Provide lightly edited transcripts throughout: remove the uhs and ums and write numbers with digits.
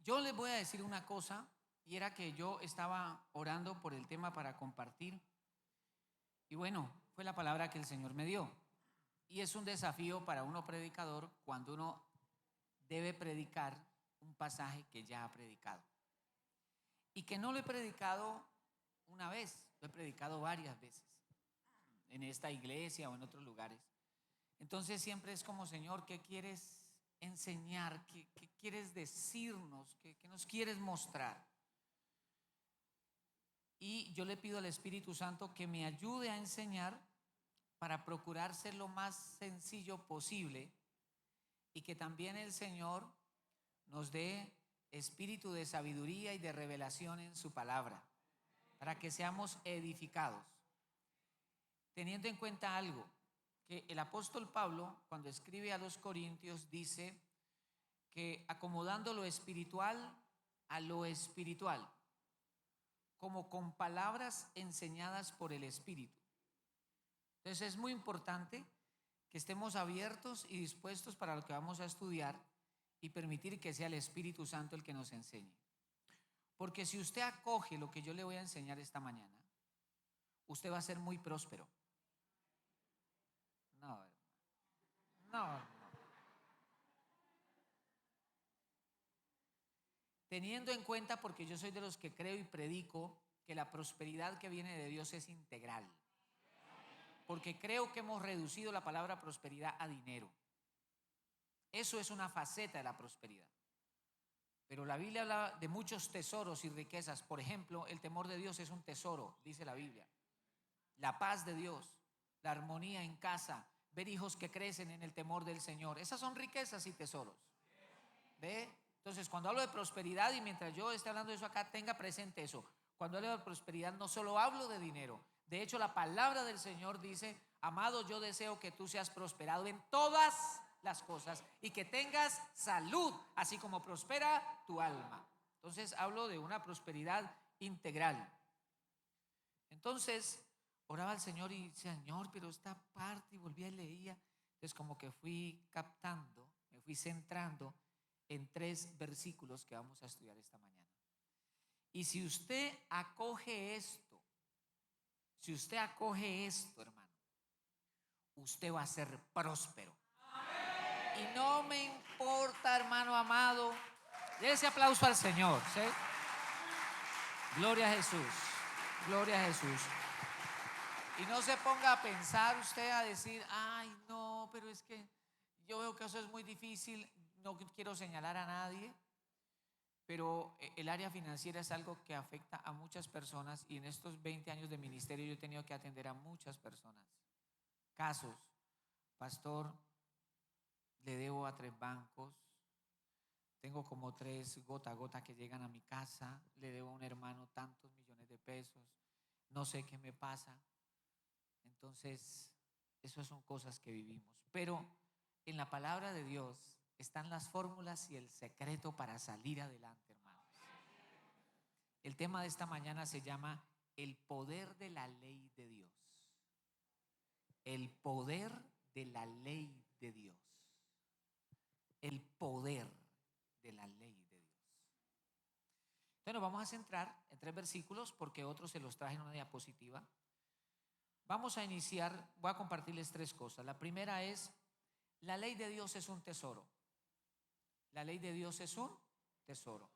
Yo les voy a decir una cosa, y era que yo estaba orando por el tema para compartir, y bueno, fue la palabra que el Señor me dio. Y es un desafío para uno predicador cuando uno debe predicar un pasaje que ya ha predicado. Y que no lo he predicado una vez, lo he predicado varias veces, en esta iglesia o en otros lugares. Entonces siempre es como, Señor, ¿qué quieres enseñar? ¿Qué quieres decirnos? ¿Qué nos quieres mostrar? Y yo le pido al Espíritu Santo que me ayude a enseñar para procurar ser lo más sencillo posible, y que también el Señor nos dé espíritu de sabiduría y de revelación en su palabra, para que seamos edificados. Teniendo en cuenta algo, que el apóstol Pablo, cuando escribe a los Corintios, dice que acomodando lo espiritual a lo espiritual, como con palabras enseñadas por el Espíritu. Entonces es muy importante que estemos abiertos y dispuestos para lo que vamos a estudiar y permitir que sea el Espíritu Santo el que nos enseñe. Porque si usted acoge lo que yo le voy a enseñar esta mañana, usted va a ser muy próspero. No, hermano. No. Teniendo en cuenta, porque yo soy de los que creo y predico que la prosperidad que viene de Dios es integral. Porque creo que hemos reducido la palabra prosperidad a dinero. Eso es una faceta de la prosperidad. Pero la Biblia habla de muchos tesoros y riquezas. Por ejemplo, el temor de Dios es un tesoro, dice la Biblia. La paz de Dios, la armonía en casa, ver hijos que crecen en el temor del Señor. Esas son riquezas y tesoros. ¿Ve? Entonces, cuando hablo de prosperidad, y mientras yo esté hablando de eso acá, tenga presente eso. Cuando hablo de prosperidad, no solo hablo de dinero. De hecho, la palabra del Señor dice: amado, yo deseo que tú seas prosperado en todas las cosas y que tengas salud, así como prospera tu alma. Entonces, hablo de una prosperidad integral. Entonces, oraba al Señor y decía: Señor, pero esta parte, y volvía y leía. Entonces, como que fui captando, me fui centrando en 3 versículos que vamos a estudiar esta mañana. Y si usted acoge esto, hermano, usted va a ser próspero. Y no me importa, hermano amado, dé ese aplauso al Señor, ¿sí? Gloria a Jesús, gloria a Jesús. Y no se ponga a pensar usted, a decir: ay, no, pero es que yo veo que eso es muy difícil. No quiero señalar a nadie, pero el área financiera es algo que afecta a muchas personas, y en estos 20 años de ministerio yo he tenido que atender a muchas personas. Casos: pastor, le debo a 3 bancos, tengo como 3 gota a gota que llegan a mi casa, le debo a un hermano tantos millones de pesos, no sé qué me pasa. Entonces, esas son cosas que vivimos. Pero en la palabra de Dios están las fórmulas y el secreto para salir adelante, hermanos. El tema de esta mañana se llama el poder de la ley de Dios. El poder de la ley de Dios. El poder de la ley de Dios. Entonces nos vamos a centrar en 3 versículos, porque otros se los traje en una diapositiva. Vamos a iniciar, voy a compartirles 3 cosas. La primera es: la ley de Dios es un tesoro. La ley de Dios es un tesoro.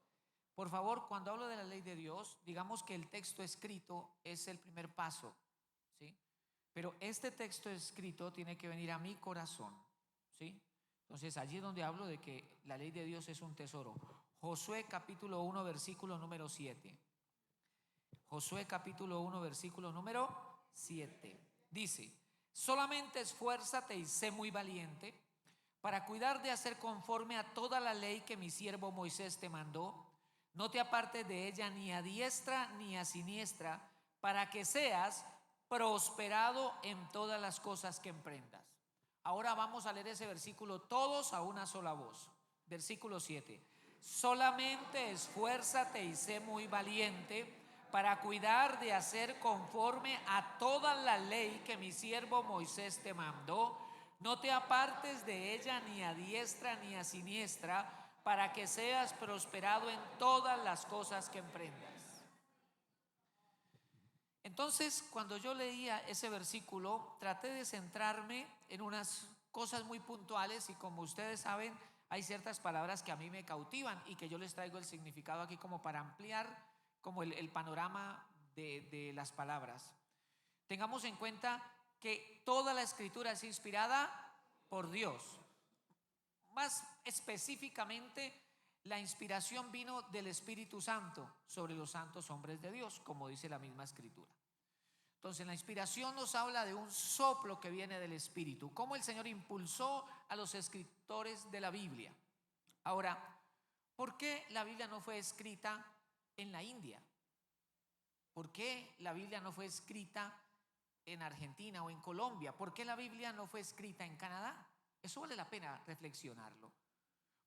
Por favor, cuando hablo de la ley de Dios, digamos que el texto escrito es el primer paso, ¿sí? Pero este texto escrito tiene que venir a mi corazón, ¿sí? Entonces, allí es donde hablo de que la ley de Dios es un tesoro. Josué capítulo 1, versículo número 7. Josué capítulo 1, versículo número 7. Dice: solamente esfuérzate y sé muy valiente para cuidar de hacer conforme a toda la ley que mi siervo Moisés te mandó. No te apartes de ella ni a diestra ni a siniestra, para que seas prosperado en todas las cosas que emprendas. Ahora vamos a leer ese versículo todos a una sola voz. Versículo 7. Solamente esfuérzate y sé muy valiente para cuidar de hacer conforme a toda la ley que mi siervo Moisés te mandó. No te apartes de ella ni a diestra ni a siniestra, para que seas prosperado en todas las cosas que emprendas. Entonces, cuando yo leía ese versículo, traté de centrarme en unas cosas muy puntuales, y como ustedes saben, hay ciertas palabras que a mí me cautivan y que yo les traigo el significado aquí como para ampliar como el panorama de las palabras. Tengamos en cuenta que toda la escritura es inspirada por Dios. Más específicamente, la inspiración vino del Espíritu Santo sobre los santos hombres de Dios, como dice la misma escritura. Entonces, la inspiración nos habla de un soplo que viene del Espíritu, cómo el Señor impulsó a los escritores de la Biblia. Ahora, ¿por qué la Biblia no fue escrita en la India? ¿Por qué la Biblia no fue escrita en Argentina o en Colombia? ¿Por qué la Biblia no fue escrita en Canadá? Eso vale la pena reflexionarlo.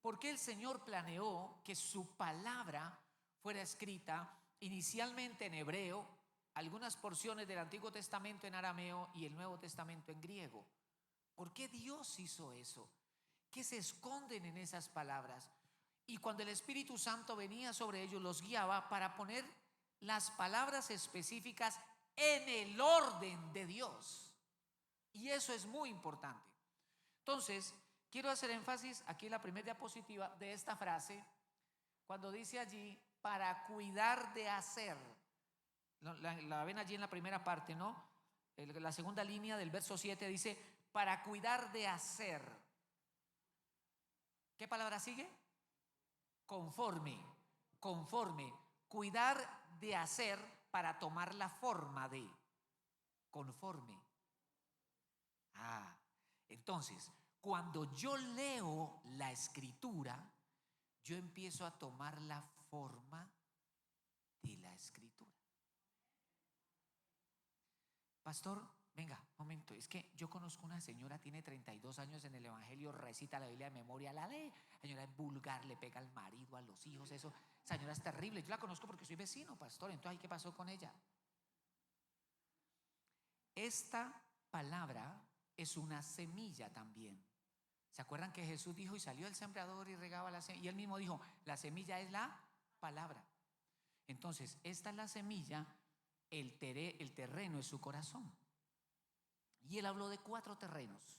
¿Por qué el Señor planeó que su palabra fuera escrita inicialmente en hebreo, algunas porciones del Antiguo Testamento en arameo y el Nuevo Testamento en griego? ¿Por qué Dios hizo eso? ¿Qué se esconden en esas palabras? Y cuando el Espíritu Santo venía sobre ellos, los guiaba para poner las palabras específicas en el orden de Dios. Y eso es muy importante. Entonces, quiero hacer énfasis aquí en la primera diapositiva de esta frase, cuando dice allí, para cuidar de hacer. La ven allí en la primera parte, ¿no? La segunda línea del verso 7 dice, para cuidar de hacer. ¿Qué palabra sigue? Conforme, conforme. Cuidar de hacer para tomar la forma de. Conforme. Entonces, cuando yo leo la escritura, yo empiezo a tomar la forma de la escritura. Pastor, venga, un momento, es que yo conozco una señora, tiene 32 años en el evangelio, recita la Biblia de memoria, la lee. La señora es vulgar, le pega al marido, a los hijos, eso. Esa señora es terrible, yo la conozco porque soy vecino, pastor. Entonces, ¿qué pasó con ella? Esta palabra es una semilla también. ¿Se acuerdan que Jesús dijo, y salió el sembrador y regaba la semilla? Y él mismo dijo, la semilla es la palabra. Entonces, esta es la semilla, el terreno es su corazón. Y él habló de 4 terrenos.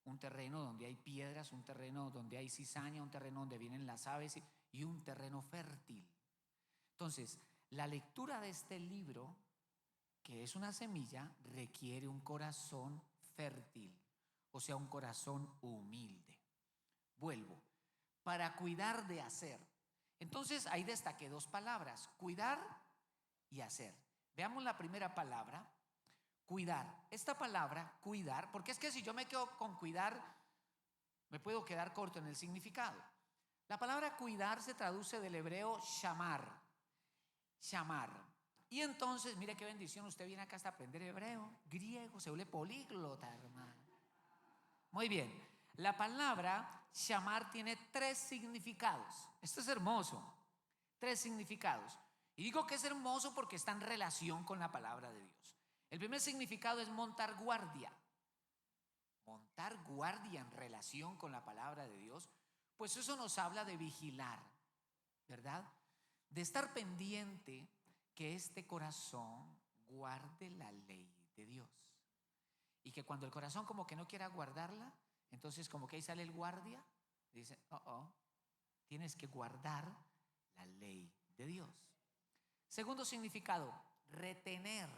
Un terreno donde hay piedras, un terreno donde hay cizaña, un terreno donde vienen las aves y un terreno fértil. Entonces, la lectura de este libro, que es una semilla, requiere un corazón fértil, o sea, un corazón humilde. Vuelvo, para cuidar de hacer. Entonces ahí destaqué 2 palabras, cuidar y hacer. Veamos la primera palabra, cuidar. Esta palabra, cuidar, porque es que si yo me quedo con cuidar, me puedo quedar corto en el significado. La palabra cuidar se traduce del hebreo shamar, shamar. Y entonces, mire qué bendición, usted viene acá hasta aprender hebreo, griego, se vuelve políglota, hermano. Muy bien, la palabra shamar tiene 3 significados. Esto es hermoso, 3 significados. Y digo que es hermoso porque está en relación con la palabra de Dios. El primer significado es montar guardia. Montar guardia en relación con la palabra de Dios, pues eso nos habla de vigilar, ¿verdad? De estar pendiente que este corazón guarde la ley de Dios. Y que cuando el corazón como que no quiera guardarla, entonces como que ahí sale el guardia, dice, tienes que guardar la ley de Dios. Segundo significado, retener.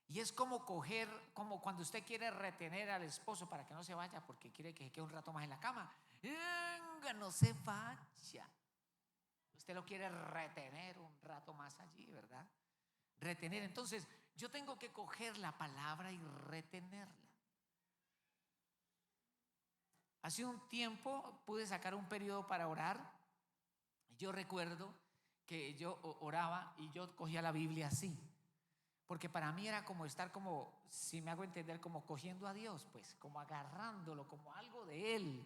Y es como coger, como cuando usted quiere retener al esposo para que no se vaya porque quiere que se quede un rato más en la cama. Venga, no se vaya. Usted lo quiere retener un rato más allí, ¿verdad? Retener. Entonces, yo tengo que coger la palabra y retenerla. Hace un tiempo pude sacar un periodo para orar. Yo recuerdo que yo oraba y yo cogía la Biblia así. Porque para mí era como estar como, si me hago entender, como cogiendo a Dios, pues, como agarrándolo, como algo de Él,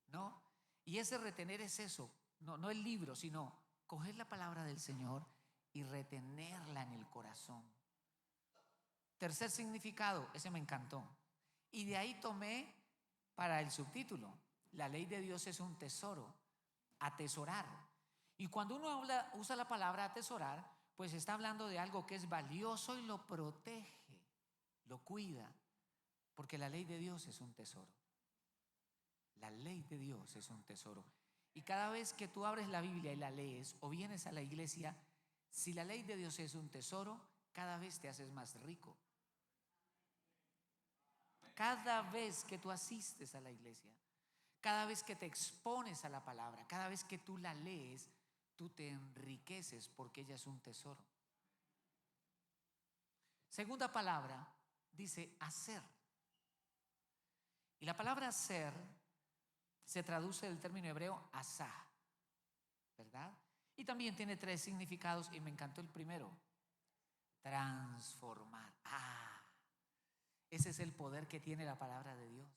¿no? Y ese retener es eso, no el libro, sino coger la palabra del Señor y retenerla en el corazón. Tercer significado, ese me encantó. Y de ahí tomé para el subtítulo, la ley de Dios es un tesoro atesorar. Y cuando uno usa la palabra atesorar, pues está hablando de algo que es valioso y lo protege, lo cuida, porque la ley de Dios es un tesoro. La ley de Dios es un tesoro. Y cada vez que tú abres la Biblia y la lees o vienes a la iglesia, si la ley de Dios es un tesoro, cada vez te haces más rico. Cada vez que tú asistes a la iglesia, cada vez que te expones a la palabra, cada vez que tú la lees, tú te enriqueces porque ella es un tesoro. Segunda palabra dice hacer. Y la palabra hacer se traduce del término hebreo asá, ¿verdad? Y también tiene tres significados y me encantó el primero: transformar. Ese es el poder que tiene la palabra de Dios,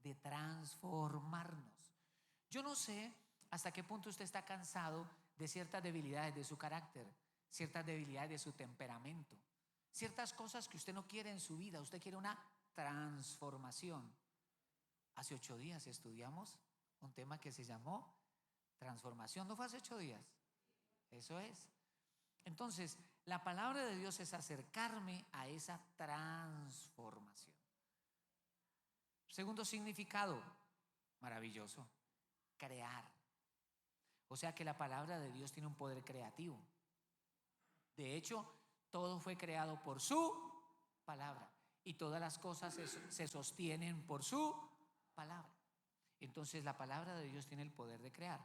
de transformarnos. Yo no sé hasta qué punto usted está cansado de ciertas debilidades de su carácter, ciertas debilidades de su temperamento, ciertas cosas que usted no quiere en su vida. Usted quiere una transformación. Hace 8 días estudiamos un tema que se llamó transformación. ¿No fue hace 8 días? Eso es. Entonces, la palabra de Dios es acercarme a esa transformación. Segundo significado, maravilloso, crear. O sea que la palabra de Dios tiene un poder creativo. De hecho, todo fue creado por su palabra y todas las cosas se sostienen por su palabra. Entonces la palabra de Dios tiene el poder de crear.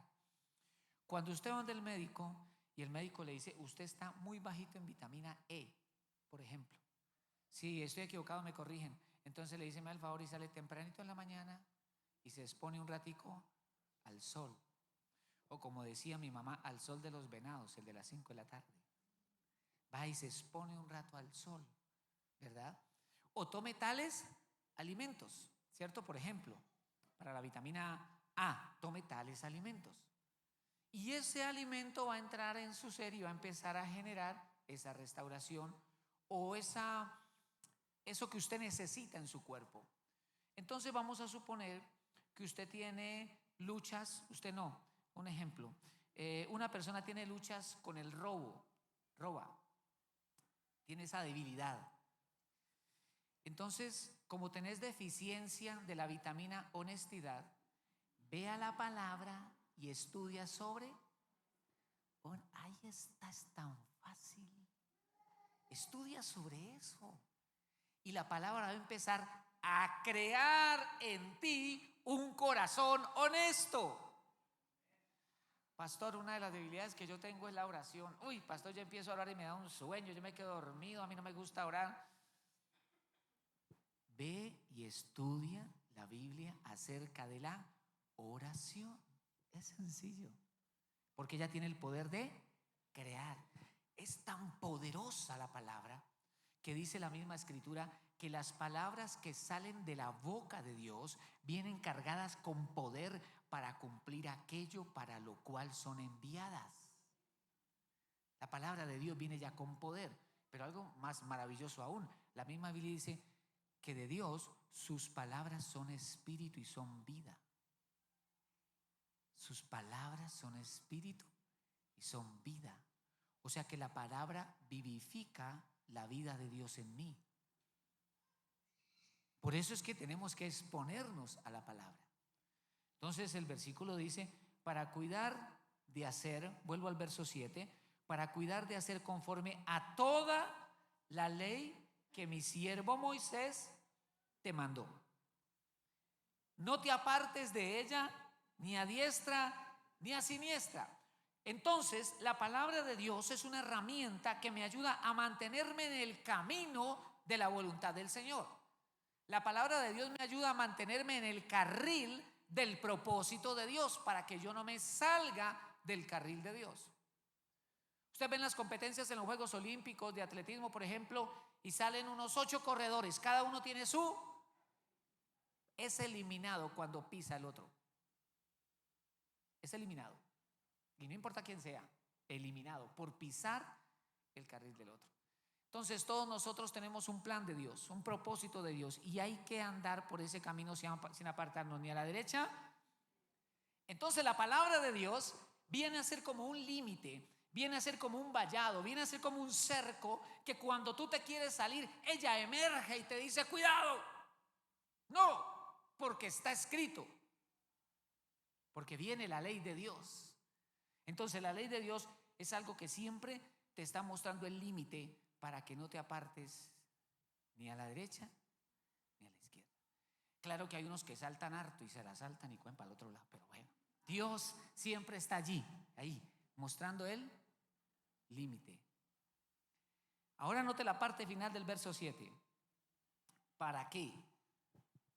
Cuando usted va del médico y el médico le dice: usted está muy bajito en vitamina E, por ejemplo. Si estoy equivocado me corrigen. Entonces le dice: me da el favor y sale tempranito en la mañana y se expone un ratico al sol. O como decía mi mamá, al sol de los venados, el de las 5 de la tarde. Va y se expone un rato al sol, ¿verdad? O tome tales alimentos, ¿cierto? Por ejemplo, para la vitamina A, tome tales alimentos. Y ese alimento va a entrar en su ser y va a empezar a generar esa restauración o eso que usted necesita en su cuerpo. Entonces vamos a suponer que usted tiene luchas, usted no, un ejemplo, una persona tiene luchas con el roba, tiene esa debilidad. Entonces, como tenés deficiencia de la vitamina honestidad, ve a la palabra y estudia sobre. Ahí está, es tan fácil. Estudia sobre eso. Y la palabra va a empezar a crear en ti un corazón honesto. Pastor, una de las debilidades que yo tengo es la oración. Uy, pastor, yo empiezo a orar y me da un sueño, yo me quedo dormido, a mí no me gusta orar. Ve y estudia la Biblia acerca de la oración. Es sencillo, porque ella tiene el poder de crear. Es tan poderosa la palabra que dice la misma escritura que las palabras que salen de la boca de Dios vienen cargadas con poder para cumplir aquello para lo cual son enviadas. La palabra de Dios viene ya con poder, pero algo más maravilloso aún, la misma Biblia dice que de Dios sus palabras son espíritu y son vida. Sus palabras son espíritu y son vida. O sea que la palabra vivifica la vida de Dios en mí. Por eso es que tenemos que exponernos a la palabra. Entonces el versículo dice: para cuidar de hacer, vuelvo al verso 7, para cuidar de hacer conforme a toda la ley que mi siervo Moisés te mandó. No te apartes de ella ni a diestra ni a siniestra. Entonces la palabra de Dios es una herramienta que me ayuda a mantenerme en el camino de la voluntad del Señor. La palabra de Dios me ayuda a mantenerme en el carril del propósito de Dios, para que yo no me salga del carril de Dios. Usted ve en las competencias en los Juegos Olímpicos de atletismo, por ejemplo, y salen unos 8 corredores, cada uno tiene es eliminado cuando pisa el otro. Es eliminado. Y no importa quién sea, eliminado por pisar el carril del otro. Entonces todos nosotros tenemos un plan de Dios, un propósito de Dios, y hay que andar por ese camino sin apartarnos ni a la derecha Entonces la palabra de Dios viene a ser como un límite, viene a ser como un vallado, viene a ser como un cerco que cuando tú te quieres salir, ella emerge y te dice, cuidado. No, porque está escrito, porque viene la ley de Dios. Entonces la ley de Dios es algo que siempre te está mostrando el límite para que no te apartes ni a la derecha ni a la izquierda. Claro que hay unos que saltan harto y se la saltan y cuentan para el otro lado, pero bueno, Dios siempre está allí, ahí, mostrando el límite. Ahora note la parte final del verso 7. ¿Para qué?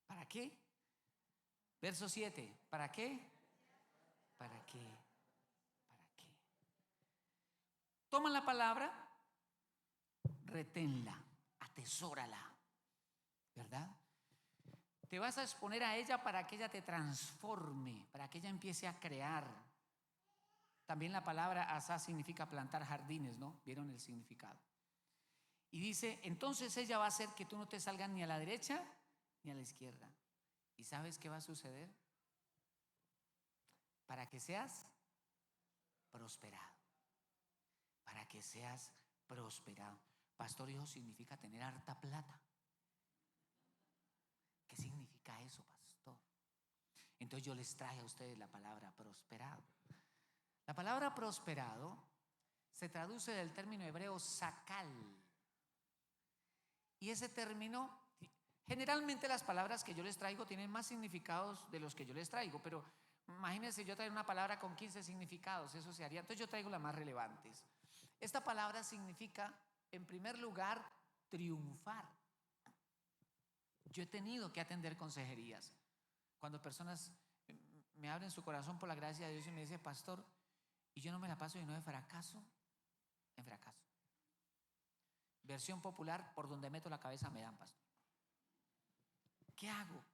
¿Para qué? Verso 7. ¿Para qué? ¿Para qué? ¿Para qué? Toma la palabra, reténla, atesórala, ¿verdad? Te vas a exponer a ella para que ella te transforme, para que ella empiece a crear. También la palabra asá significa plantar jardines, ¿no? ¿Vieron el significado? Y dice, entonces ella va a hacer que tú no te salgas ni a la derecha ni a la izquierda. ¿Y sabes qué va a suceder? Para que seas prosperado. Para que seas prosperado. Pastor, hijo, significa tener harta plata. ¿Qué significa eso, pastor? Entonces yo les traje a ustedes la palabra prosperado. La palabra prosperado se traduce del término hebreo sakal. Y ese término, generalmente las palabras que yo les traigo tienen más significados de los que yo les traigo, pero imagínense yo traer una palabra con 15 significados, eso se haría. Entonces yo traigo las más relevantes. Esta palabra significa, en primer lugar, triunfar. Yo he tenido que atender consejerías cuando personas me abren su corazón por la gracia de Dios y me dicen, pastor, y yo no me la paso lleno de fracaso en fracaso. Versión popular, por donde meto la cabeza me dan, pastor. ¿Qué hago?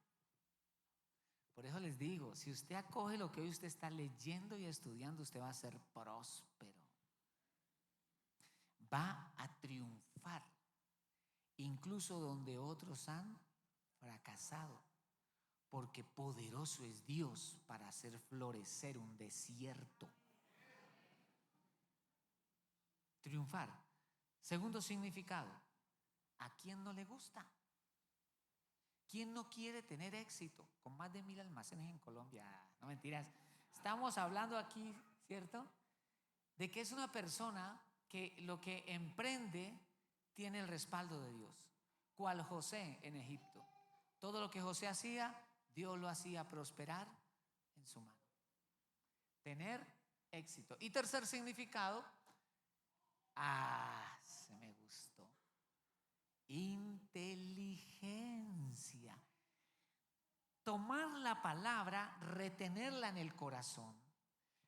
Por eso les digo, si usted acoge lo que hoy usted está leyendo y estudiando, usted va a ser próspero. Va a triunfar, incluso donde otros han fracasado, porque poderoso es Dios para hacer florecer un desierto. Triunfar. Segundo significado, ¿a quién no le gusta? ¿Quién no quiere tener éxito? Con más de 1000 almacenes en Colombia. No mentiras. Estamos hablando aquí, ¿cierto? De que es una persona que lo que emprende tiene el respaldo de Dios. Cual José en Egipto. Todo lo que José hacía, Dios lo hacía prosperar en su mano. Tener éxito. Y tercer significado, se me gustó. Inteligencia. Tomar la palabra, retenerla en el corazón,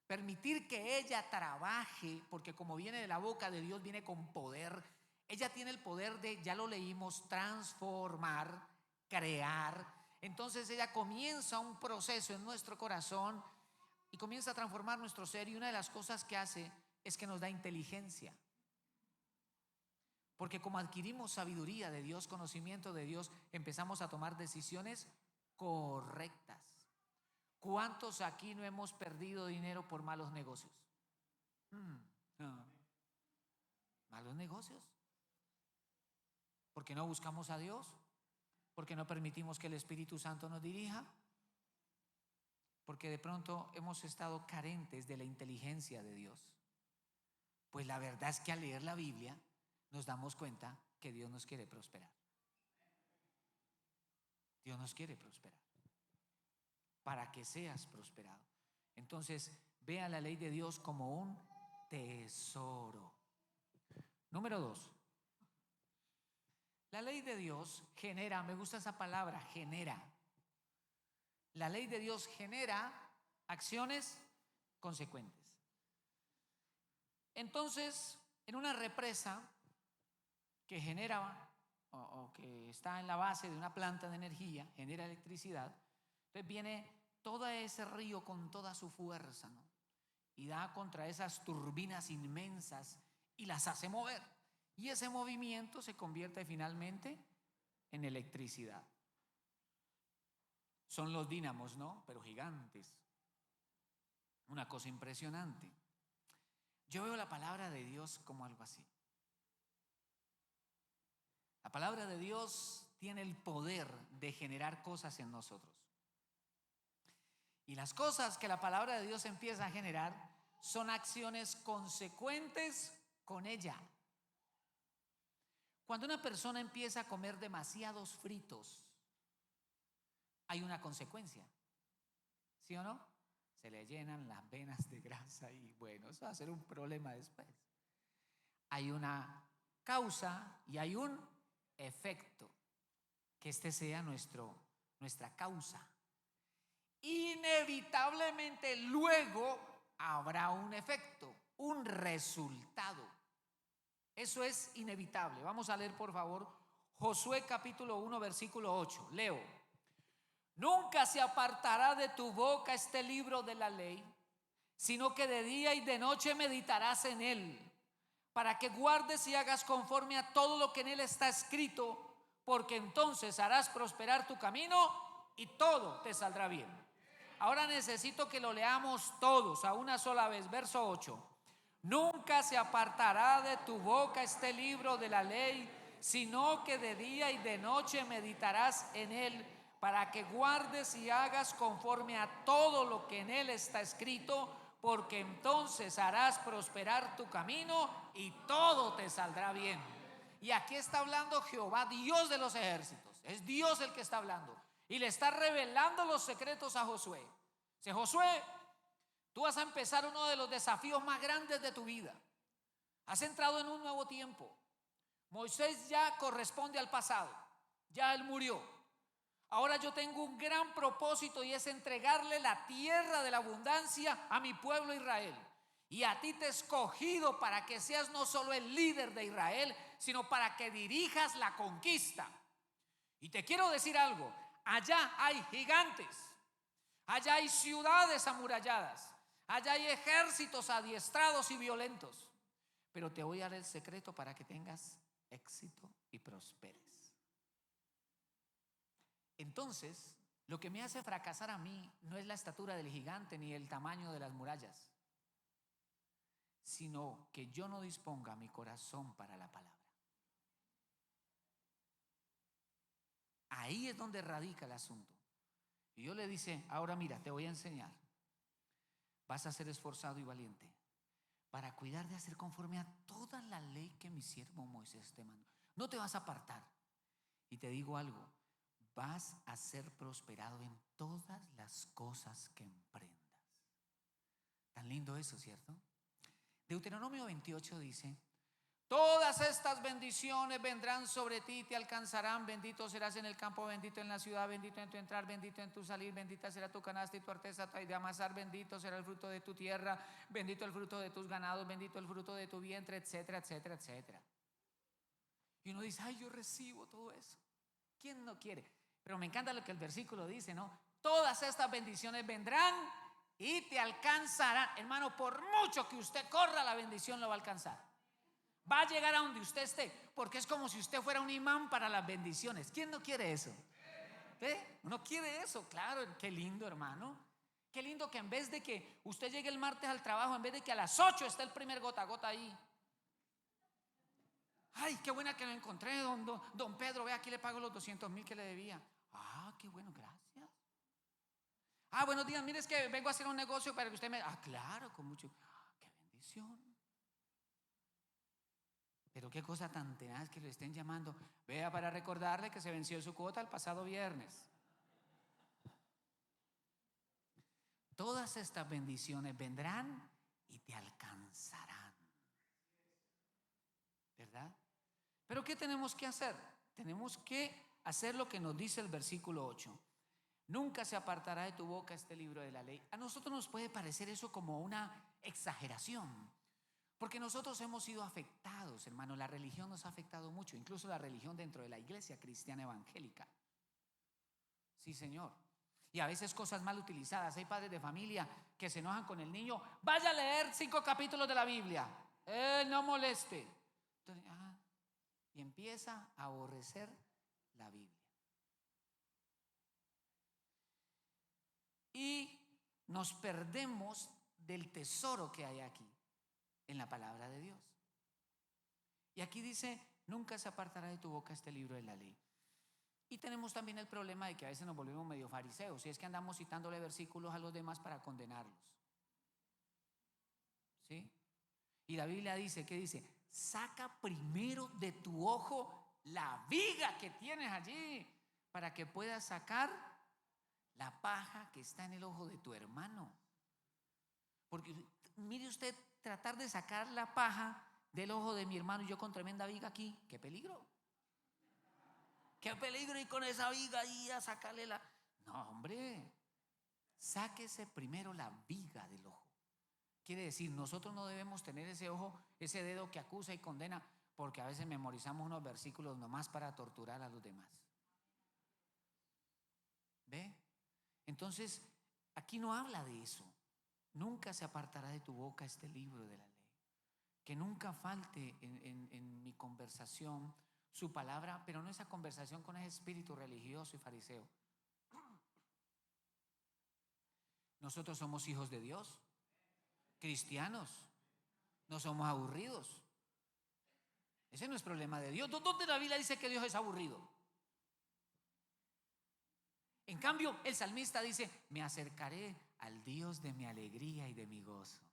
permitir que ella trabaje, porque como viene de la boca de Dios, viene con poder. Ella tiene el poder de, ya lo leímos, transformar, crear. Entonces ella comienza un proceso en nuestro corazón y comienza a transformar nuestro ser. Y una de las cosas que hace es que nos da inteligencia. Porque como adquirimos sabiduría de Dios, conocimiento de Dios, empezamos a tomar decisiones correctas. ¿Cuántos aquí no hemos perdido dinero por malos negocios? No. ¿Malos negocios? ¿Porque no buscamos a Dios? ¿Porque no permitimos que el Espíritu Santo nos dirija? Porque de pronto hemos estado carentes de la inteligencia de Dios. Pues la verdad es que al leer la Biblia nos damos cuenta que Dios nos quiere prosperar. Dios nos quiere prosperar para que seas prosperado. Entonces, vea la ley de Dios como un tesoro. Número 2. La ley de Dios genera, me gusta esa palabra, genera. La ley de Dios genera acciones consecuentes. Entonces, en una represa que genera o que está en la base de una planta de energía, genera electricidad, entonces viene todo ese río con toda su fuerza, ¿no? Y da contra esas turbinas inmensas y las hace mover. Y ese movimiento se convierte finalmente en electricidad. Son los dínamos, ¿no? Pero gigantes. una cosa impresionante. Yo veo la palabra de Dios como algo así. La palabra de Dios tiene el poder de generar cosas en nosotros. Y las cosas que la palabra de Dios empieza a generar son acciones consecuentes con ella. Cuando una persona empieza a comer demasiados fritos, hay una consecuencia, ¿sí o no? Se le llenan las venas de grasa y bueno, eso va a ser un problema después. Hay una causa y hay un efecto. Que este sea nuestra causa. Inevitablemente luego habrá un efecto, un resultado. Eso es inevitable. Vamos a leer por favor Josué capítulo 1 versículo 8. Leo: nunca se apartará de tu boca este libro de la ley, sino que de día y de noche meditarás en él, para que guardes y hagas conforme a todo lo que en él está escrito, porque entonces harás prosperar tu camino y todo te saldrá bien. Ahora necesito que lo leamos todos a una sola vez. Verso 8. Nunca se apartará de tu boca este libro de la ley, sino que de día y de noche meditarás en él, para que guardes y hagas conforme a todo lo que en él está escrito, porque entonces harás prosperar tu camino y todo te saldrá bien. Y aquí está hablando Jehová, Dios de los ejércitos. Es Dios el que está hablando y le está revelando los secretos a Josué. Dice: Josué, tú vas a empezar uno de los desafíos más grandes de tu vida. Has entrado en un nuevo tiempo. Moisés ya corresponde al pasado, ya él murió. Ahora yo tengo un gran propósito, y es entregarle la tierra de la abundancia a mi pueblo Israel. Y a ti te he escogido para que seas no solo el líder de Israel, sino para que dirijas la conquista. Y te quiero decir algo: allá hay gigantes, allá hay ciudades amuralladas, allá hay ejércitos adiestrados y violentos. Pero te voy a dar el secreto para que tengas éxito y prosperes. Entonces, lo que me hace fracasar a mí no es la estatura del gigante ni el tamaño de las murallas, sino que yo no disponga mi corazón para la palabra. Ahí es donde radica el asunto. Y Dios le dice: ahora mira, te voy a enseñar. Vas a ser esforzado y valiente para cuidar de hacer conforme a toda la ley que mi siervo Moisés te mandó. No te vas a apartar. Y te digo algo: vas a ser prosperado en todas las cosas que emprendas. Tan lindo eso, ¿cierto? Deuteronomio 28 dice: todas estas bendiciones vendrán sobre ti y te alcanzarán. Bendito serás en el campo, bendito en la ciudad, bendito en tu entrar, bendito en tu salir. Bendita será tu canasta y tu arteza de amasar. Bendito será el fruto de tu tierra, bendito el fruto de tus ganados, bendito el fruto de tu vientre, etcétera, etcétera, etcétera. Y uno dice: ay, yo recibo todo eso. ¿Quién no quiere? Pero me encanta lo que el versículo dice, ¿no? Todas estas bendiciones vendrán y te alcanzarán. Hermano, por mucho que usted corra, la bendición lo va a alcanzar. Va a llegar a donde usted esté, porque es como si usted fuera un imán para las bendiciones. ¿Quién no quiere eso? ¿Ve? ¿No quiere eso? Claro, qué lindo, hermano. Qué lindo que en vez de que usted llegue el martes al trabajo, en vez de que a las 8 esté el primer gota a gota ahí. Ay, qué buena que lo encontré, don Pedro. Ve, aquí le pago los 200,000 que le debía. Ah, qué bueno, gracias. Ah, buenos días, mire, es que vengo a hacer un negocio para que usted me... Ah, claro, con mucho... qué bendición. Pero qué cosa tan tenaz que le estén llamando. Vea, para recordarle que se venció su cuota el pasado viernes. Todas estas bendiciones vendrán y te alcanzarán, ¿verdad? Pero ¿qué tenemos que hacer? Tenemos que hacer lo que nos dice el versículo 8. Nunca se apartará de tu boca este libro de la ley. A nosotros nos puede parecer eso como una exageración, porque nosotros hemos sido afectados, hermano. La religión nos ha afectado mucho, incluso la religión dentro de la iglesia cristiana evangélica. Sí, señor. Y a veces cosas mal utilizadas. Hay padres de familia que se enojan con el niño: vaya a leer 5 capítulos de la Biblia, no moleste. Entonces, y empieza a aborrecer la Biblia. Y nos perdemos del tesoro que hay aquí en la palabra de Dios. Y aquí dice, nunca se apartará de tu boca este libro de la ley. Y tenemos también el problema de que a veces nos volvemos medio fariseos, y es que andamos citándole versículos a los demás para condenarlos. ¿Sí? Y la Biblia dice, ¿qué dice? Saca primero de tu ojo la viga que tienes allí, para que puedas sacar la paja que está en el ojo de tu hermano. Porque mire usted, tratar de sacar la paja del ojo de mi hermano y yo con tremenda viga aquí, qué peligro. Qué peligro ir con esa viga ahí a sacarle la... No, hombre, sáquese primero la viga del ojo. Quiere decir, nosotros no debemos tener ese ojo, ese dedo que acusa y condena, porque a veces memorizamos unos versículos nomás para torturar a los demás. ¿Ve? Entonces, aquí no habla de eso. Nunca se apartará de tu boca este libro de la ley. Que nunca falte en mi conversación su palabra, pero no esa conversación con ese espíritu religioso y fariseo. Nosotros somos hijos de Dios, cristianos, no somos aburridos. Ese no es problema de Dios. ¿Dónde la Biblia dice que Dios es aburrido? En cambio, el salmista dice, me acercaré al Dios de mi alegría y de mi gozo.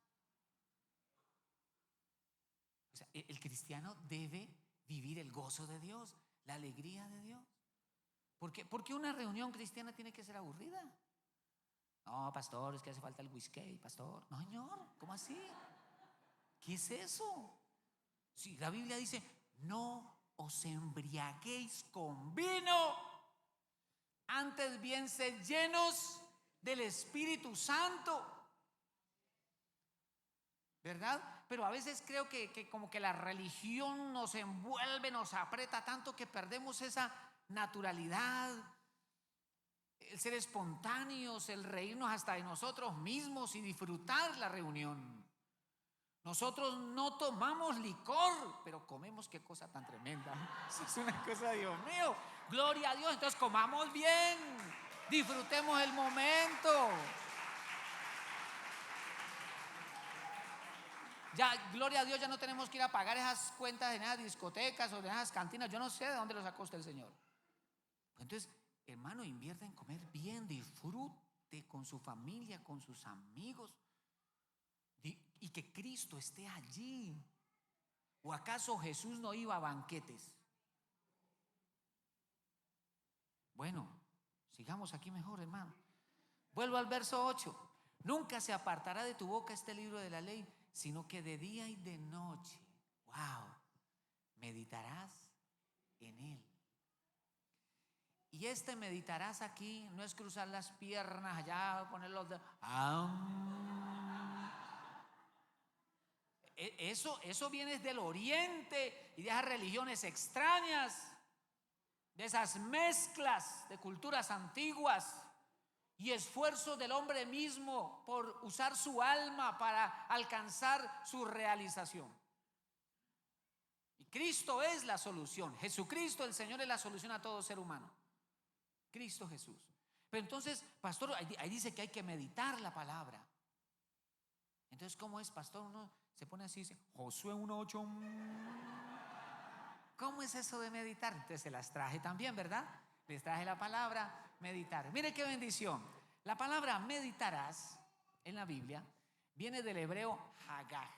O sea, el cristiano debe vivir el gozo de Dios, la alegría de Dios. ¿Por qué una reunión cristiana tiene que ser aburrida? No, pastor, es que hace falta el whisky, pastor. No, señor, ¿cómo así? ¿Qué es eso? Si la Biblia dice, no os embriaguéis con vino, antes bien sed llenos del Espíritu Santo. ¿Verdad? Pero a veces creo que como que la religión nos envuelve, nos aprieta tanto que perdemos esa naturalidad, el ser espontáneos, el reírnos hasta de nosotros mismos y disfrutar la reunión. Nosotros no tomamos licor, pero comemos, qué cosa tan tremenda. Eso es una cosa, Dios mío. Gloria a Dios, entonces comamos bien, disfrutemos el momento. Ya, gloria a Dios, ya no tenemos que ir a pagar esas cuentas de nada, discotecas o de esas cantinas. Yo no sé de dónde los sacó usted el Señor. Entonces, hermano, invierta en comer bien, disfrute con su familia, con sus amigos, y que Cristo esté allí. ¿O acaso Jesús no iba a banquetes? Bueno, sigamos aquí mejor, hermano. Vuelvo al verso 8. Nunca se apartará de tu boca este libro de la ley, sino que de día y de noche, wow, meditarás en él. Y meditarás aquí no es cruzar las piernas allá, poner los dedos. Eso viene del oriente y de esas religiones extrañas, de esas mezclas de culturas antiguas y esfuerzo del hombre mismo por usar su alma para alcanzar su realización. Y Cristo es la solución. Jesucristo, el Señor, es la solución a todo ser humano. Cristo Jesús. Pero entonces, pastor, ahí dice que hay que meditar la palabra. Entonces, ¿cómo es, pastor? Uno se pone así y dice, Josué 1:8. ¿Cómo es eso de meditar? Entonces se las traje también, ¿verdad? Les traje la palabra meditar. Mire qué bendición. La palabra meditarás en la Biblia viene del hebreo hagah,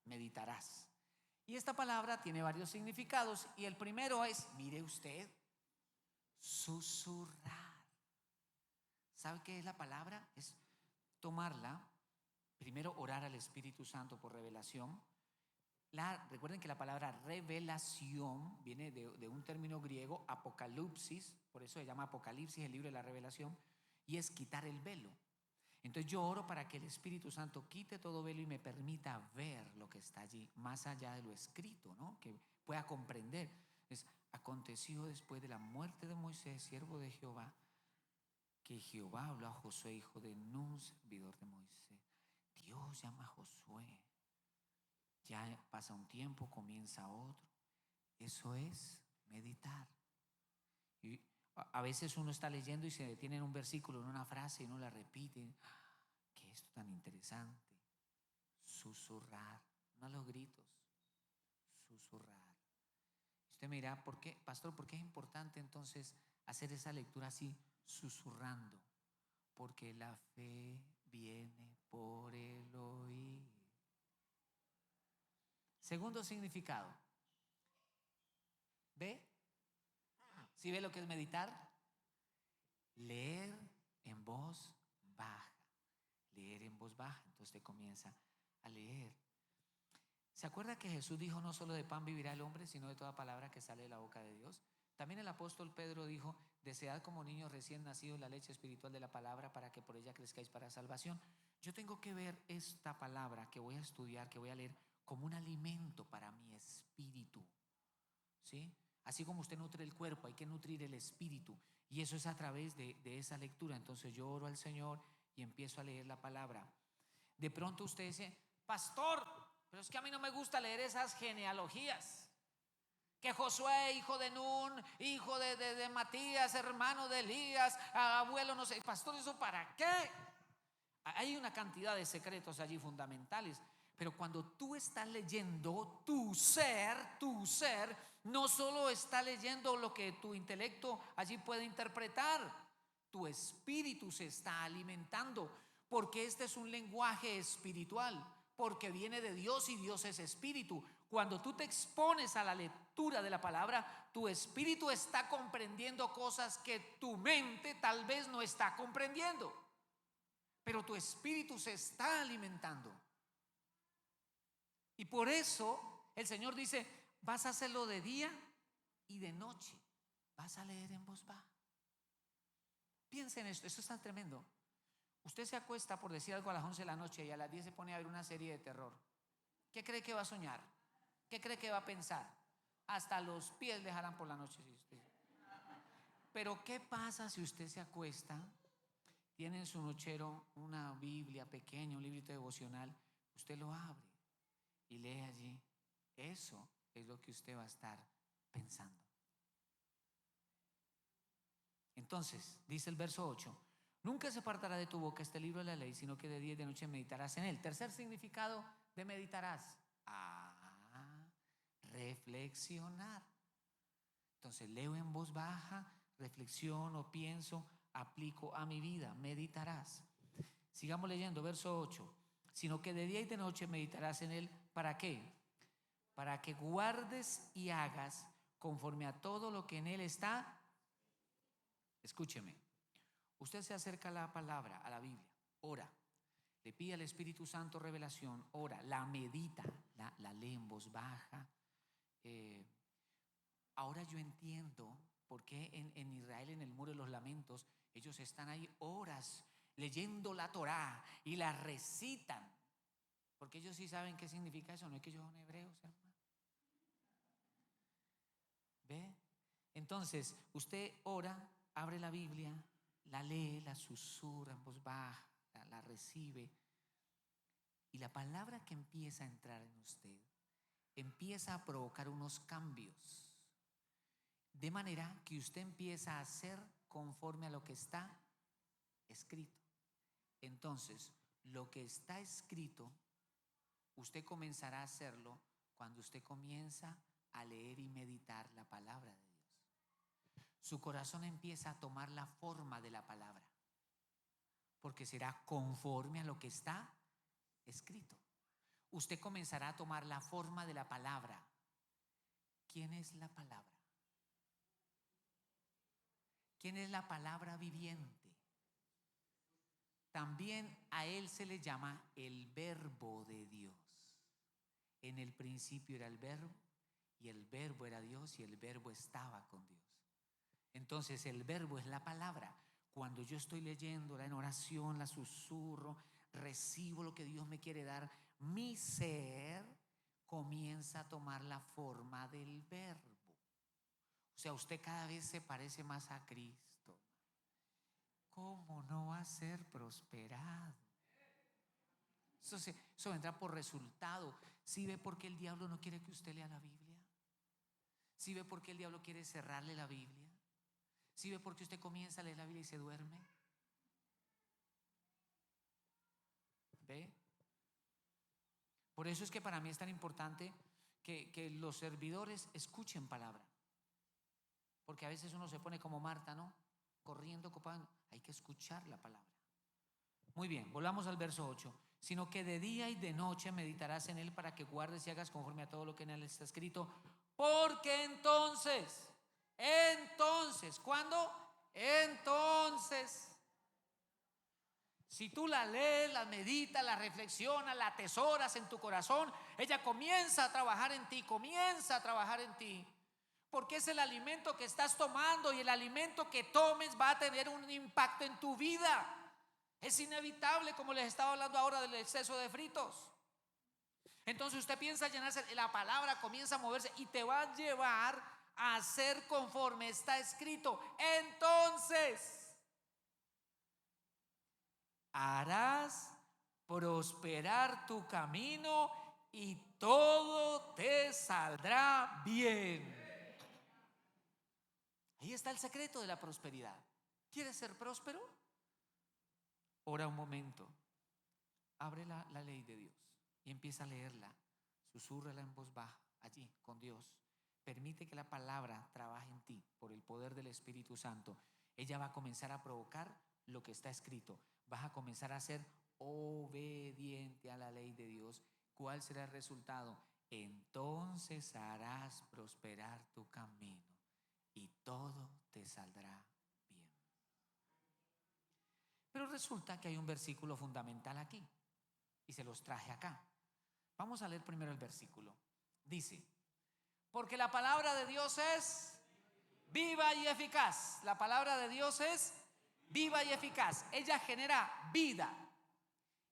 meditarás. Y esta palabra tiene varios significados y el primero es, mire usted, susurrar. ¿Sabe qué es la palabra? Es tomarla, primero orar al Espíritu Santo por revelación. Recuerden que la palabra revelación viene de un término griego, apocalipsis, por eso se llama Apocalipsis, el libro de la revelación, y es quitar el velo. Entonces yo oro para que el Espíritu Santo quite todo velo y me permita ver lo que está allí, más allá de lo escrito, ¿no? Que pueda comprender. Aconteció después de la muerte de Moisés, siervo de Jehová, que Jehová habló a Josué, hijo de Nun, servidor de Moisés. Dios llama a Josué. Ya pasa un tiempo, comienza otro. Eso es meditar. Y a veces uno está leyendo y se detiene en un versículo, en una frase, y uno la repite. ¿Qué es esto tan interesante? susurrar, no a los gritos, susurrar. Usted me dirá, ¿por qué, pastor? ¿Por qué es importante entonces hacer esa lectura así, susurrando? Porque la fe viene por el oír. Segundo significado. ¿Ve? ¿Sí ve lo que es meditar? Leer en voz baja. Leer en voz baja. Entonces usted comienza a leer. ¿Se acuerda que Jesús dijo: no solo de pan vivirá el hombre, sino de toda palabra que sale de la boca de Dios? También el apóstol Pedro dijo: desead como niños recién nacidos la leche espiritual de la palabra, para que por ella crezcáis para salvación. Yo tengo que ver esta palabra que voy a estudiar, que voy a leer, como un alimento para mi espíritu, ¿sí? Así como usted nutre el cuerpo, hay que nutrir el espíritu, y eso es a través de esa lectura. Entonces yo oro al Señor y empiezo a leer la palabra. De pronto usted dice: pastor, pero es que a mí no me gusta leer esas genealogías. Que Josué, hijo de Nun, hijo de Matías, hermano de Elías, abuelo, no sé. Pastor, ¿eso para qué? Hay una cantidad de secretos allí fundamentales. Pero cuando tú estás leyendo, tu ser, no solo está leyendo lo que tu intelecto allí puede interpretar, tu espíritu se está alimentando, porque este es un lenguaje espiritual, porque viene de Dios y Dios es espíritu. Cuando tú te expones a la lectura de la palabra, tu espíritu está comprendiendo cosas que tu mente tal vez no está comprendiendo, pero tu espíritu se está alimentando. Y por eso el Señor dice: vas a hacerlo de día y de noche, vas a leer en voz baja. Piensen en esto, esto está tremendo. Usted se acuesta, por decir algo, a las 11 de la noche y a las 10 se pone a ver una serie de terror. ¿Qué cree que va a soñar? ¿Qué cree que va a pensar? Hasta los pies le jalan por la noche. Pero ¿qué pasa si usted se acuesta, tiene en su nochero una Biblia pequeña, un librito devocional, usted lo abre y lee allí? Eso es lo que usted va a estar pensando. Entonces, dice el verso 8: nunca se apartará de tu boca este libro de la ley, sino que de día y de noche meditarás en él. Tercer significado de meditarás: reflexionar. Entonces leo en voz baja, reflexiono, pienso, aplico a mi vida. Meditarás. Sigamos leyendo, verso 8: sino que de día y de noche meditarás en él. ¿Para qué? Para que guardes y hagas conforme a todo lo que en él está. Escúcheme, usted se acerca a la palabra, a la Biblia, ora, le pide al Espíritu Santo revelación, ora, la medita, la lee en voz baja. Ahora yo entiendo por qué en Israel, en el Muro de los Lamentos, ellos están ahí horas leyendo la Torá y la recitan, porque ellos sí saben qué significa eso. No es que ellos son hebreos, hermano. ¿Ve? Entonces usted ora, abre la Biblia, la lee, la susurra en voz baja, la recibe, y la palabra que empieza a entrar en usted empieza a provocar unos cambios, de manera que usted empieza a hacer conforme a lo que está escrito. Entonces, lo que está escrito, usted comenzará a hacerlo cuando usted comienza a leer y meditar la palabra de Dios. Su corazón empieza a tomar la forma de la palabra, porque será conforme a lo que está escrito. Usted comenzará a tomar la forma de la palabra. ¿Quién es la palabra? ¿Quién es la palabra viviente? También a él se le llama el verbo de Dios. En el principio era el verbo, y el verbo era Dios, y el verbo estaba con Dios. Entonces el verbo es la palabra. Cuando yo estoy leyéndola en oración, la susurro, recibo lo que Dios me quiere dar, mi ser comienza a tomar la forma del verbo. O sea, usted cada vez se parece más a Cristo. ¿Cómo no va a ser prosperado? Eso vendrá por resultado. ¿Sí ve por qué el diablo no quiere que usted lea la Biblia? ¿Sí ve por qué el diablo quiere cerrarle la Biblia? ¿Sí ve por qué usted comienza a leer la Biblia y se duerme? ¿Ve? Por eso es que para mí es tan importante que los servidores escuchen palabra. Porque a veces uno se pone como Marta, ¿no? Corriendo, ocupando. Hay que escuchar la palabra. Muy bien, volvamos al verso 8. Sino que de día y de noche meditarás en él para que guardes y hagas conforme a todo lo que en él está escrito. Porque entonces, ¿cuándo? Entonces, si tú la lees, la meditas, la reflexionas, la atesoras en tu corazón, ella comienza a trabajar en ti, comienza a trabajar en ti. Porque es el alimento que estás tomando y el alimento que tomes va a tener un impacto en tu vida. Es inevitable, como les estaba hablando ahora del exceso de fritos. Entonces usted piensa llenarse, la palabra comienza a moverse y te va a llevar a hacer conforme está escrito. Entonces harás prosperar tu camino y todo te saldrá bien. Ahí está el secreto de la prosperidad. ¿Quieres ser próspero? Ora un momento, abre la ley de Dios y empieza a leerla, susúrrala en voz baja, allí con Dios. Permite que la palabra trabaje en ti por el poder del Espíritu Santo. Ella va a comenzar a provocar lo que está escrito. Vas a comenzar a ser obediente a la ley de Dios. ¿Cuál será el resultado? Entonces harás prosperar tu camino y todo te saldrá bien. Pero resulta que hay un versículo fundamental aquí y se los traje acá. Vamos a leer primero el versículo. Dice: porque la palabra de Dios es viva y eficaz. La palabra de Dios es viva y eficaz. Ella genera vida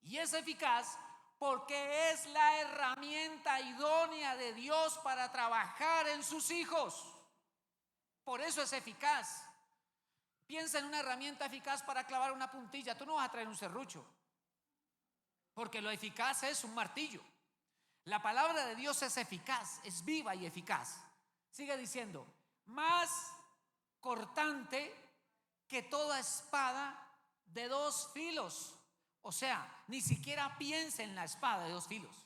y es eficaz porque es la herramienta idónea de Dios para trabajar en sus hijos. Por eso es eficaz. Piensa en una herramienta eficaz para clavar una puntilla. Tú no vas a traer un serrucho, porque lo eficaz es un martillo. La palabra de Dios es eficaz, es viva y eficaz. Sigue diciendo, más cortante que toda espada de dos filos. O sea, ni siquiera piense en la espada de dos filos.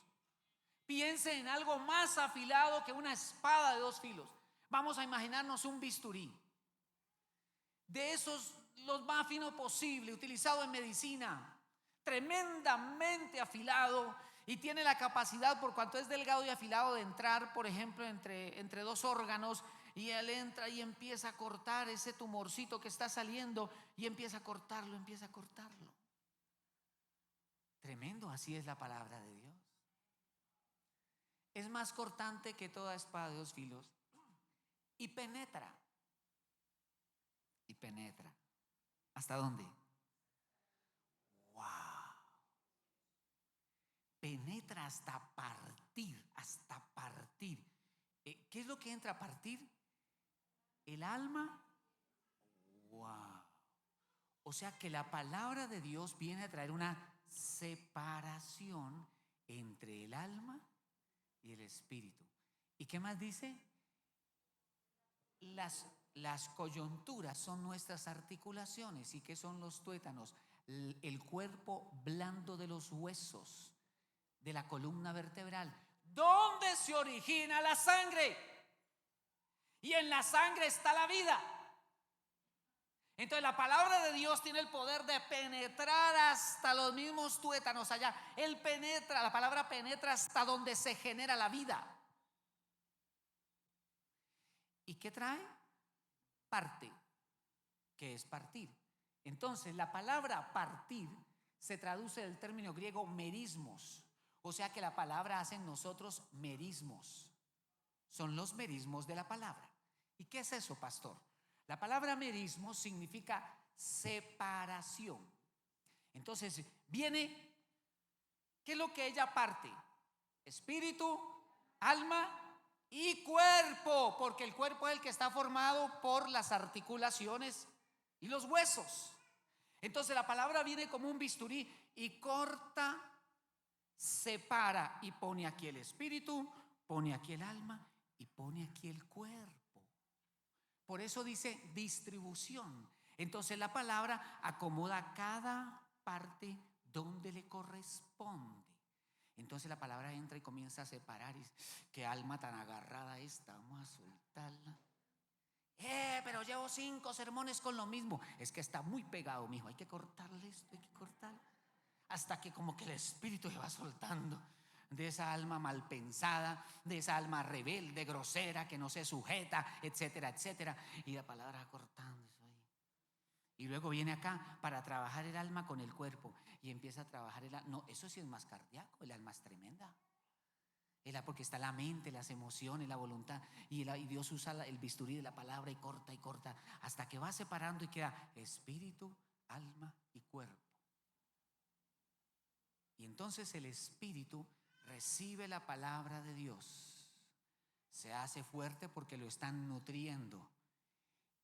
Piense en algo más afilado que una espada de dos filos. Vamos a imaginarnos un bisturí, de esos los más finos posible, utilizado en medicina, tremendamente afilado, y tiene la capacidad, por cuanto es delgado y afilado, de entrar, por ejemplo, entre dos órganos, y él entra y empieza a cortar ese tumorcito que está saliendo, y empieza a cortarlo, empieza a cortarlo. Tremendo, así es la palabra de Dios. Es más cortante que toda espada de dos filos y penetra. Y penetra. ¿Hasta dónde? ¡Wow! Penetra hasta partir, hasta partir. ¿Qué es lo que entra a partir? El alma. ¡Wow! O sea que la palabra de Dios viene a traer una separación entre el alma y el espíritu. ¿Y qué más dice? Las coyunturas son nuestras articulaciones. ¿Y qué son los tuétanos? El cuerpo blando de los huesos, de la columna vertebral, donde se origina la sangre. Y en la sangre está la vida. Entonces la palabra de Dios tiene el poder de penetrar hasta los mismos tuétanos allá. Él penetra, la palabra penetra hasta donde se genera la vida. ¿Y qué trae? Parte, que es partir. Entonces la palabra partir se traduce del término griego merismos. O sea que la palabra hace en nosotros merismos. Son los merismos de la palabra. ¿Y qué es eso, pastor? La palabra merismo significa separación. Entonces viene, ¿qué es lo que ella parte? Espíritu, alma y cuerpo, porque el cuerpo es el que está formado por las articulaciones y los huesos. Entonces la palabra viene como un bisturí y corta, separa y pone aquí el espíritu, pone aquí el alma y pone aquí el cuerpo. Por eso dice distribución. Entonces la palabra acomoda cada parte donde le corresponde. Entonces la palabra entra y comienza a separar. Y qué alma tan agarrada esta, vamos a soltarla. Pero llevo 5 sermones con lo mismo. Es que está muy pegado, mijo. Hay que cortarle esto, hay que cortarlo. Hasta que como que el espíritu se va soltando de esa alma mal pensada, de esa alma rebelde, grosera, que no se sujeta, etcétera, etcétera. Y la palabra va cortando eso ahí. Y luego viene acá para trabajar el alma con el cuerpo. Y empieza a trabajar el alma. No, eso sí es más cardíaco. El alma es tremenda. Porque está la mente, las emociones, la voluntad. Y Dios usa el bisturí de la palabra y corta hasta que va separando y queda espíritu, alma y cuerpo. Y entonces el espíritu recibe la palabra de Dios, se hace fuerte porque lo están nutriendo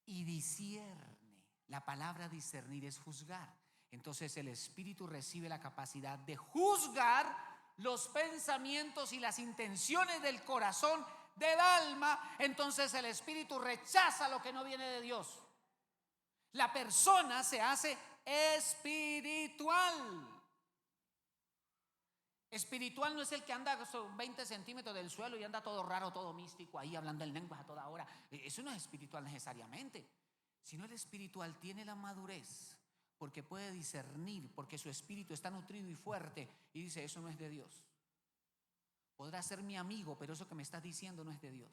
y discierne. La palabra discernir es juzgar. Entonces el espíritu recibe la capacidad de juzgar los pensamientos y las intenciones del corazón, del alma. Entonces el espíritu rechaza lo que no viene de Dios. La persona se hace espiritual. Espiritual no es el que anda 20 centímetros del suelo y anda todo raro, todo místico ahí hablando en lenguas a toda hora. Eso no es espiritual necesariamente. Sino el espiritual tiene la madurez porque puede discernir, porque su espíritu está nutrido y fuerte y dice: eso no es de Dios. Podrá ser mi amigo, pero eso que me estás diciendo no es de Dios.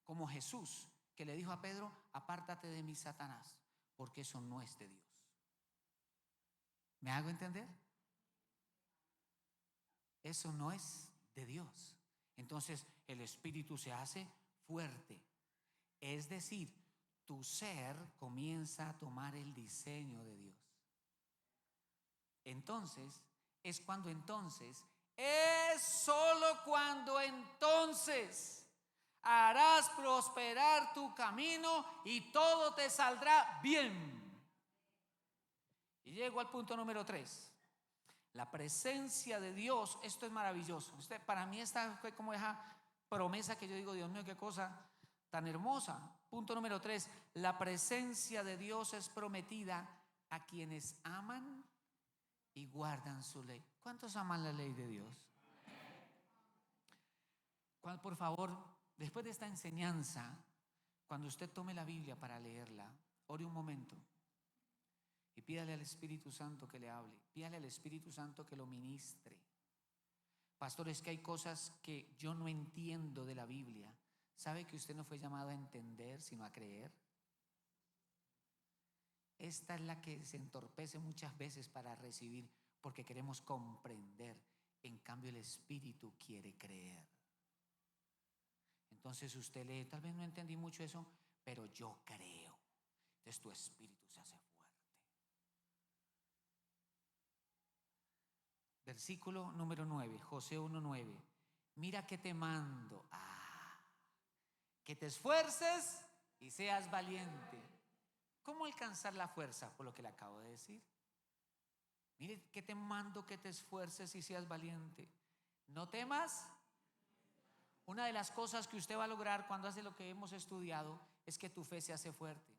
Como Jesús, que le dijo a Pedro: apártate de mí, Satanás, porque eso no es de Dios. ¿Me hago entender? Eso no es de Dios. Entonces el espíritu se hace fuerte. Es decir, tu ser comienza a tomar el diseño de Dios. Entonces, es solo cuando entonces harás prosperar tu camino y todo te saldrá bien. Y llego al punto número 3. La presencia de Dios. Esto es maravilloso. Para mí esta fue como esa promesa que yo digo: Dios mío, qué cosa tan hermosa. Punto número 3. La presencia de Dios es prometida a quienes aman y guardan su ley. ¿Cuántos aman la ley de Dios? Por favor, después de esta enseñanza, cuando usted tome la Biblia para leerla, ore un momento y pídale al Espíritu Santo que le hable. Pídale al Espíritu Santo que lo ministre. Pastor, es que hay cosas que yo no entiendo de la Biblia. ¿Sabe que usted no fue llamado a entender, sino a creer? Esta es la que se entorpece muchas veces para recibir, porque queremos comprender. En cambio, el Espíritu quiere creer. Entonces usted lee: tal vez no entendí mucho eso, pero yo creo. Entonces tu espíritu se hace fuerte. Versículo número 9, Josué 1:9. Mira que te mando, que te esfuerces y seas valiente. ¿Cómo alcanzar la fuerza? Por lo que le acabo de decir. Mire que te mando que te esfuerces y seas valiente. No temas. Una de las cosas que usted va a lograr cuando hace lo que hemos estudiado es que tu fe se hace fuerte.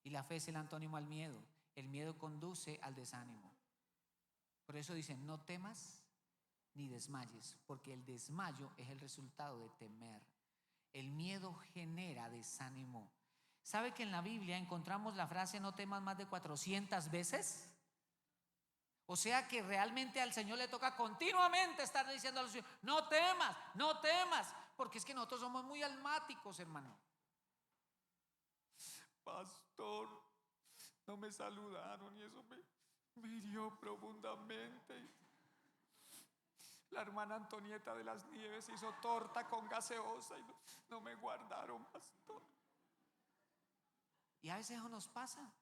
Y la fe es el antónimo al miedo. El miedo conduce al desánimo. Por eso dicen: no temas ni desmayes, porque el desmayo es el resultado de temer. El miedo genera desánimo. ¿Sabe que en la Biblia encontramos la frase no temas más de 400 veces? O sea que realmente al Señor le toca continuamente estar diciendo a los Señor: no temas, no temas. Porque es que nosotros somos muy almáticos, hermano. Pastor, no me saludaron y eso me hirió profundamente. La hermana Antonieta de las Nieves hizo torta con gaseosa y no me guardaron, pastor. Y a veces eso nos pasa.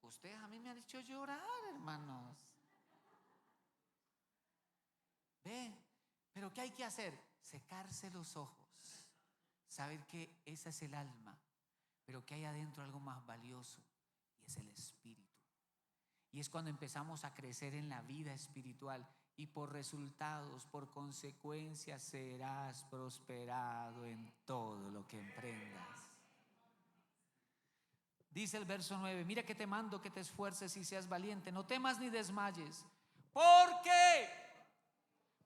Ustedes a mí me han hecho llorar, hermanos. Ve, pero ¿qué hay que hacer? Secarse los ojos. Saber que esa es el alma, pero que hay adentro algo más valioso, y es el espíritu. Y es cuando empezamos a crecer en la vida espiritual. Y por resultados, por consecuencias, serás prosperado en todo lo que emprendas. Dice el verso 9: mira que te mando que te esfuerces y seas valiente. No temas ni desmayes. ¿Por qué?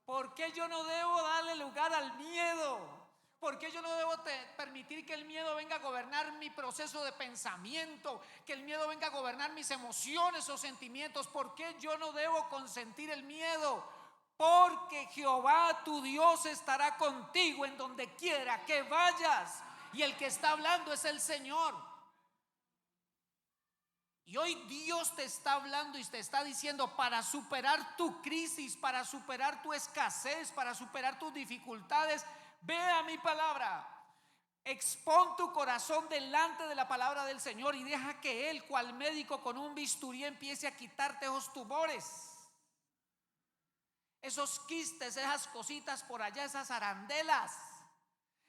¿Por qué yo no debo darle lugar al miedo? ¿Por qué yo no debo permitir que el miedo venga a gobernar mi proceso de pensamiento? Que el miedo venga a gobernar mis emociones o sentimientos. ¿Por qué yo no debo consentir el miedo? Porque Jehová tu Dios estará contigo en donde quiera que vayas. Y el que está hablando es el Señor. Y hoy Dios te está hablando y te está diciendo: para superar tu crisis, para superar tu escasez, para superar tus dificultades, ve a mi palabra. Expón tu corazón delante de la palabra del Señor y deja que Él, cual médico con un bisturí, empiece a quitarte esos tumores, esos quistes, esas cositas por allá, esas arandelas,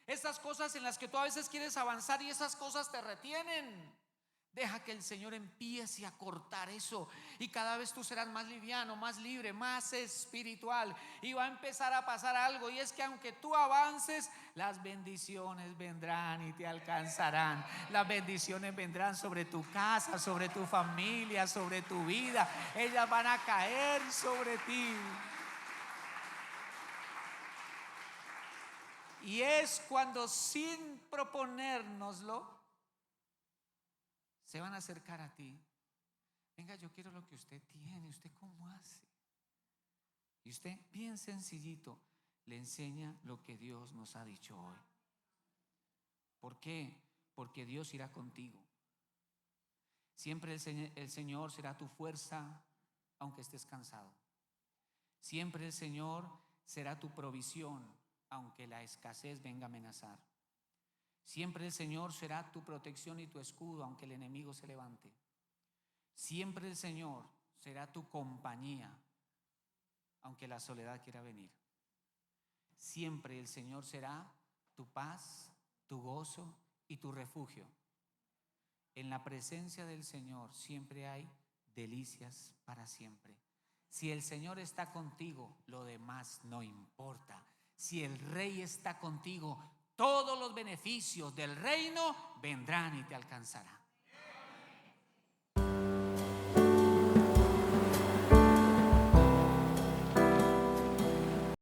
esas cosas en las que tú a veces quieres avanzar y esas cosas te retienen. Deja que el Señor empiece a cortar eso y cada vez tú serás más liviano, más libre, más espiritual, y va a empezar a pasar algo, y es que aunque tú avances, las bendiciones vendrán y te alcanzarán. Las bendiciones vendrán sobre tu casa, sobre tu familia, sobre tu vida. Ellas van a caer sobre ti. Y es cuando, sin proponérnoslo, se van a acercar a ti. Venga, yo quiero lo que usted tiene. ¿Usted cómo hace? Y usted, bien sencillito, le enseña lo que Dios nos ha dicho hoy. ¿Por qué? Porque Dios irá contigo. Siempre el Señor será tu fuerza, aunque estés cansado. Siempre el Señor será tu provisión, aunque la escasez venga a amenazar. Siempre el Señor será tu protección y tu escudo, aunque el enemigo se levante. Siempre el Señor será tu compañía, aunque la soledad quiera venir. Siempre el Señor será tu paz, tu gozo y tu refugio. En la presencia del Señor siempre hay delicias para siempre. Si el Señor está contigo, lo demás no importa. Si el Rey está contigo, todos los beneficios del reino vendrán y te alcanzarán.